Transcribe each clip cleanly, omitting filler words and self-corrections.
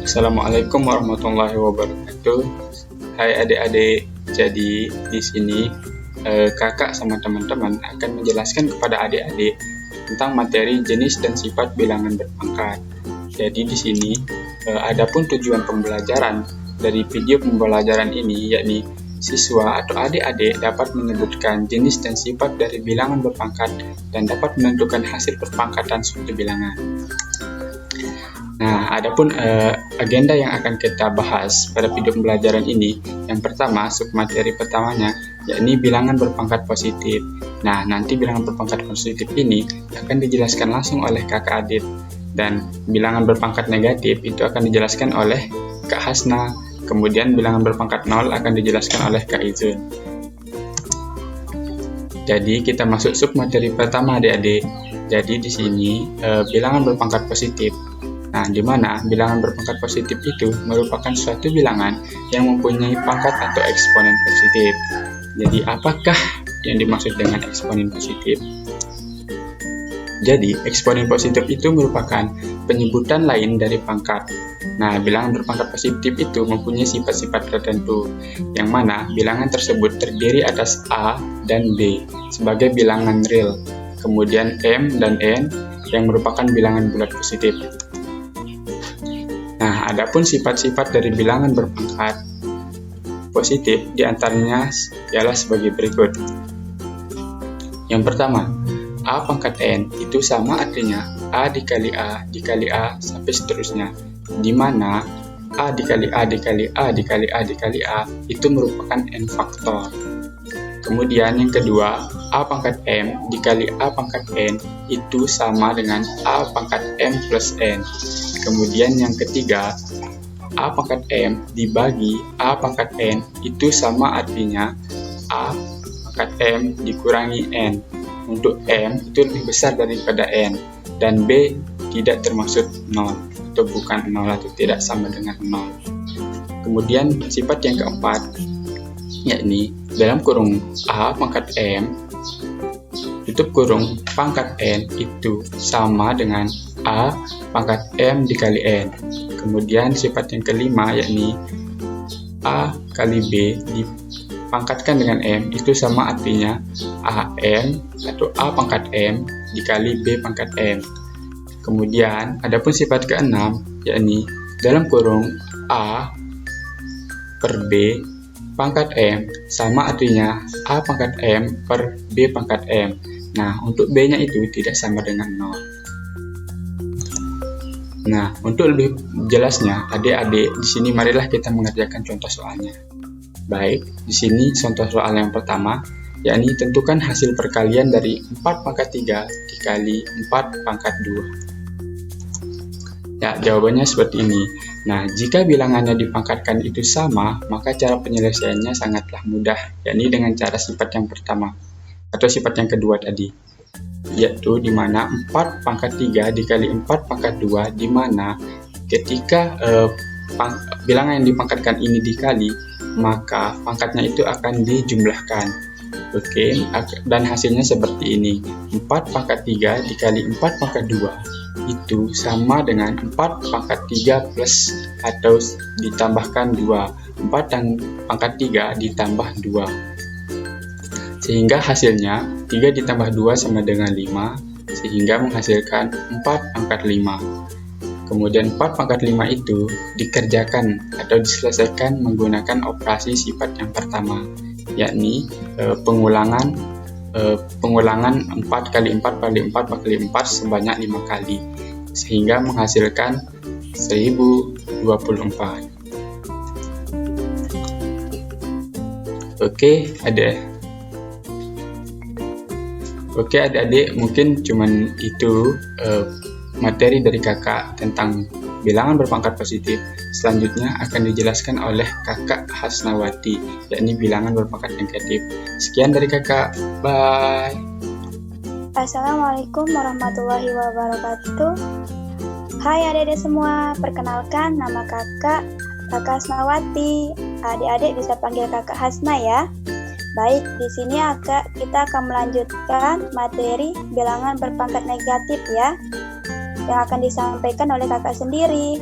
Assalamualaikum warahmatullahi wabarakatuh. Hai adik-adik, jadi di sini kakak sama teman-teman akan menjelaskan kepada adik-adik tentang materi jenis dan sifat bilangan berpangkat. Jadi di sini adapun tujuan pembelajaran dari video pembelajaran ini, yakni siswa atau adik-adik dapat menyebutkan jenis dan sifat dari bilangan berpangkat dan dapat menentukan hasil perpangkatan suatu bilangan. Nah, adapun agenda yang akan kita bahas pada video pembelajaran ini, yang pertama, submateri pertamanya, yakni bilangan berpangkat positif. Nah, nanti bilangan berpangkat positif ini akan dijelaskan langsung oleh kakak Adit, dan bilangan berpangkat negatif itu akan dijelaskan oleh Kak Hasna, kemudian bilangan berpangkat 0 akan dijelaskan oleh Kak Izun. Jadi, kita masuk submateri pertama adik-adik. Jadi, di sini bilangan berpangkat positif. Nah, di mana bilangan berpangkat positif itu merupakan suatu bilangan yang mempunyai pangkat atau eksponen positif. Jadi, apakah yang dimaksud dengan eksponen positif? Jadi, eksponen positif itu merupakan penyebutan lain dari pangkat. Nah, bilangan berpangkat positif itu mempunyai sifat-sifat tertentu, yang mana bilangan tersebut terdiri atas A dan B sebagai bilangan real, kemudian M dan N yang merupakan bilangan bulat positif. Nah, adapun sifat-sifat dari bilangan berpangkat positif diantaranya ialah sebagai berikut. Yang pertama, A pangkat N itu sama artinya A dikali A dikali A sampai seterusnya, di mana A dikali A dikali A dikali A dikali A itu merupakan N faktor. Kemudian yang kedua, A pangkat M dikali A pangkat N itu sama dengan A pangkat M plus N. Kemudian yang ketiga, A pangkat M dibagi A pangkat N itu sama artinya A pangkat M dikurangi N. Untuk M itu lebih besar daripada N, dan B tidak termasuk 0 atau bukan 0 atau tidak sama dengan 0. Kemudian sifat yang keempat, yakni dalam kurung A pangkat M tutup kurung pangkat N itu sama dengan A pangkat M dikali N. Kemudian sifat yang kelima, yakni A kali B dipangkatkan dengan M itu sama artinya AM atau A pangkat M dikali B pangkat M. Kemudian adapun sifat keenam, yakni dalam kurung A per B pangkat M sama artinya A pangkat M per B pangkat M. Nah, untuk B-nya itu tidak sama dengan 0. Nah, untuk lebih jelasnya, adik-adik, di sini marilah kita mengerjakan contoh soalnya. Baik, di sini contoh soal yang pertama, yakni tentukan hasil perkalian dari 4 pangkat 3 dikali 4 pangkat 2. Ya, jawabannya seperti ini. Nah, jika bilangannya dipangkatkan itu sama, maka cara penyelesaiannya sangatlah mudah, yakni dengan cara sifat yang pertama atau sifat yang kedua tadi, yaitu di mana 4 pangkat 3 dikali 4 pangkat 2, di mana ketika bilangan yang dipangkatkan ini dikali, maka pangkatnya itu akan dijumlahkan. Oke, dan hasilnya seperti ini. 4 pangkat 3 dikali 4 pangkat 2 itu sama dengan 4 pangkat 3 plus atau ditambahkan 2. 4 dan pangkat 3 ditambah 2. Sehingga hasilnya 3 ditambah 2 sama dengan 5, sehingga menghasilkan 4 pangkat 5. Kemudian 4 pangkat 5 itu dikerjakan atau diselesaikan menggunakan operasi sifat yang pertama, yakni pengulangan 4 kali 4 kali 4 kali 4 sebanyak 5 kali, sehingga menghasilkan 1024. Oke adik-adik, mungkin cuman itu materi dari kakak tentang bilangan berpangkat positif. Selanjutnya akan dijelaskan oleh kakak Hasnawati, yakni bilangan berpangkat negatif. Sekian dari kakak, bye. Assalamualaikum warahmatullahi wabarakatuh. Hai adik-adik semua, perkenalkan nama kakak Hasnawati. Adik-adik bisa panggil kakak Hasna ya. Baik, di sini kita akan melanjutkan materi bilangan berpangkat negatif ya, yang akan disampaikan oleh kakak sendiri.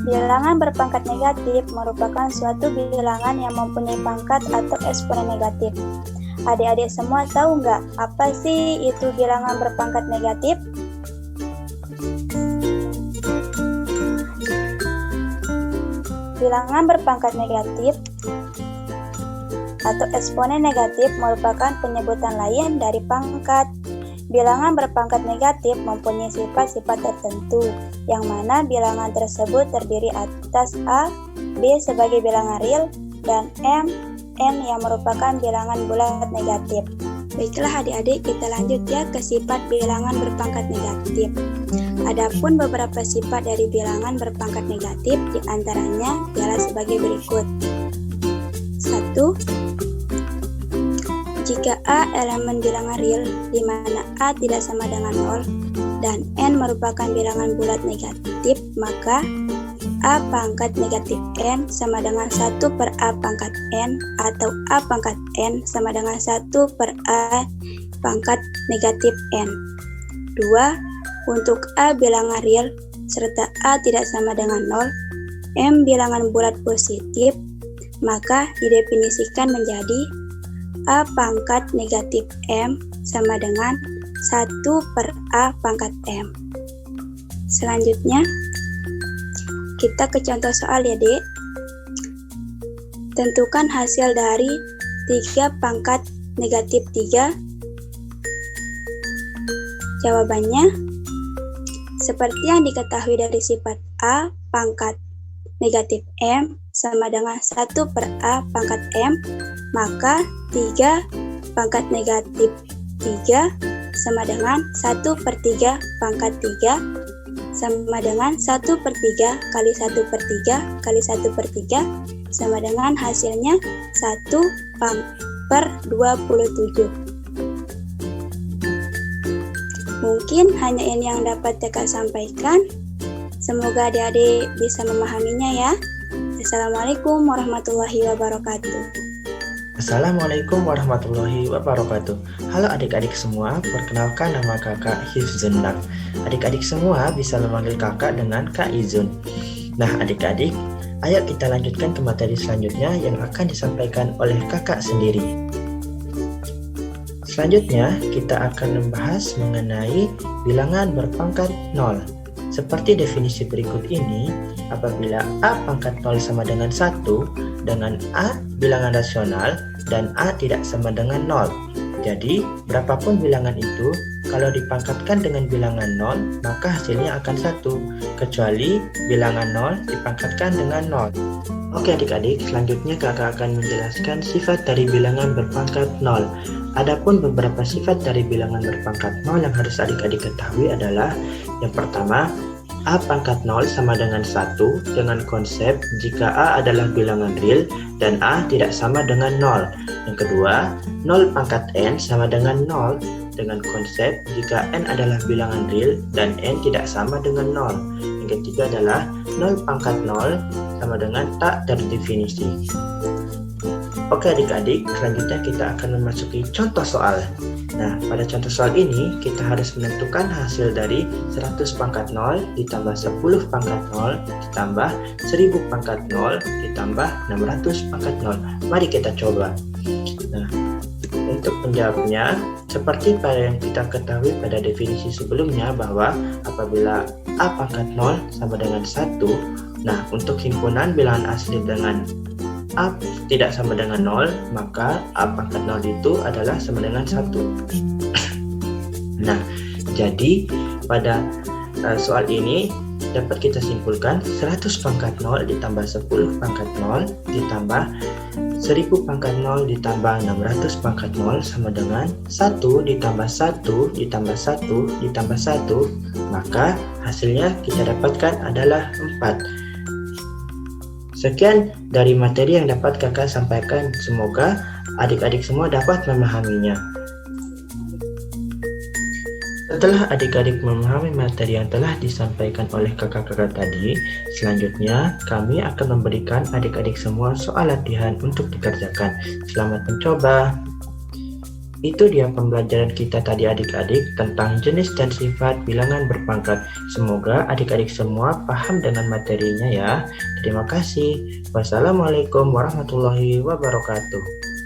Bilangan berpangkat negatif merupakan suatu bilangan yang mempunyai pangkat atau eksponen negatif. Adik-adik semua tahu nggak apa sih itu bilangan berpangkat negatif? Bilangan berpangkat negatif atau eksponen negatif merupakan penyebutan lain dari pangkat. Bilangan berpangkat negatif mempunyai sifat-sifat tertentu, yang mana bilangan tersebut terdiri atas A, B sebagai bilangan real, dan M, N yang merupakan bilangan bulat negatif. Baiklah adik-adik, kita lanjut ya ke sifat bilangan berpangkat negatif. Adapun beberapa sifat dari bilangan berpangkat negatif diantaranya ialah sebagai berikut. 1. Jika A elemen bilangan real, di mana A tidak sama dengan 0, dan N merupakan bilangan bulat negatif, maka A pangkat negatif N sama dengan 1 per A pangkat N, atau A pangkat N sama dengan 1 per A pangkat negatif N. 2. Untuk A bilangan real, serta A tidak sama dengan 0, M bilangan bulat positif, maka didefinisikan menjadi A pangkat negatif M sama dengan 1 per A pangkat M. Selanjutnya, kita ke contoh soal ya, Dek. Tentukan hasil dari 3 pangkat negatif 3. Jawabannya, seperti yang diketahui dari sifat A pangkat negatif M sama dengan 1 per A pangkat M, maka 3 pangkat negatif 3 sama dengan 1 per 3 pangkat 3 sama dengan 1 per 3 kali 1 per 3 kali 1 per 3 sama dengan hasilnya 1 per 27. Mungkin hanya ini yang dapat Kakak sampaikan. Semoga adik-adik bisa memahaminya ya. Assalamualaikum warahmatullahi wabarakatuh. Assalamualaikum warahmatullahi wabarakatuh. Halo adik-adik semua, perkenalkan nama kakak Hifzunlah. Adik-adik semua bisa memanggil kakak dengan Kak Izun. Nah adik-adik, ayo kita lanjutkan ke materi selanjutnya yang akan disampaikan oleh kakak sendiri. Selanjutnya, kita akan membahas mengenai bilangan berpangkat 0. Seperti definisi berikut ini, apabila A pangkat 0 sama dengan 1, dengan A bilangan rasional, dan A tidak sama dengan 0. Jadi, berapapun bilangan itu, kalau dipangkatkan dengan bilangan 0, maka hasilnya akan 1, kecuali bilangan 0 dipangkatkan dengan 0. Oke adik-adik, selanjutnya kakak akan menjelaskan sifat dari bilangan berpangkat 0. Adapun beberapa sifat dari bilangan berpangkat 0 yang harus adik-adik ketahui adalah yang pertama, A pangkat 0 sama dengan 1 dengan konsep jika A adalah bilangan real dan A tidak sama dengan 0. Yang kedua, 0 pangkat N sama dengan 0 dengan konsep jika N adalah bilangan real dan N tidak sama dengan 0. Yang ketiga adalah 0 pangkat 0 sama dengan tak terdefinisi. Oke adik-adik, selanjutnya kita akan memasuki contoh soal. Nah, pada contoh soal ini, kita harus menentukan hasil dari 100 pangkat 0 ditambah 10 pangkat 0 ditambah 1000 pangkat 0 ditambah 600 pangkat 0. Mari kita coba. Nah, untuk menjawabnya, seperti pada yang kita ketahui pada definisi sebelumnya bahwa apabila A pangkat 0 sama dengan 1, nah untuk himpunan bilangan asli dengan A tidak sama dengan 0, maka A pangkat 0 itu adalah sama dengan 1. Nah, jadi pada soal ini dapat kita simpulkan 100 pangkat 0 ditambah 10 pangkat 0 ditambah 1000 pangkat 0 ditambah 600 pangkat 0 sama dengan 1 ditambah 1 ditambah 1 ditambah 1, maka hasilnya kita dapatkan adalah 4. Sekian dari materi yang dapat kakak sampaikan, semoga adik-adik semua dapat memahaminya. Setelah adik-adik memahami materi yang telah disampaikan oleh kakak-kakak tadi, selanjutnya kami akan memberikan adik-adik semua soal latihan untuk dikerjakan. Selamat mencoba. Itu dia pembelajaran kita tadi adik-adik tentang jenis dan sifat bilangan berpangkat. Semoga adik-adik semua paham dengan materinya ya. Terima kasih. Wassalamualaikum warahmatullahi wabarakatuh.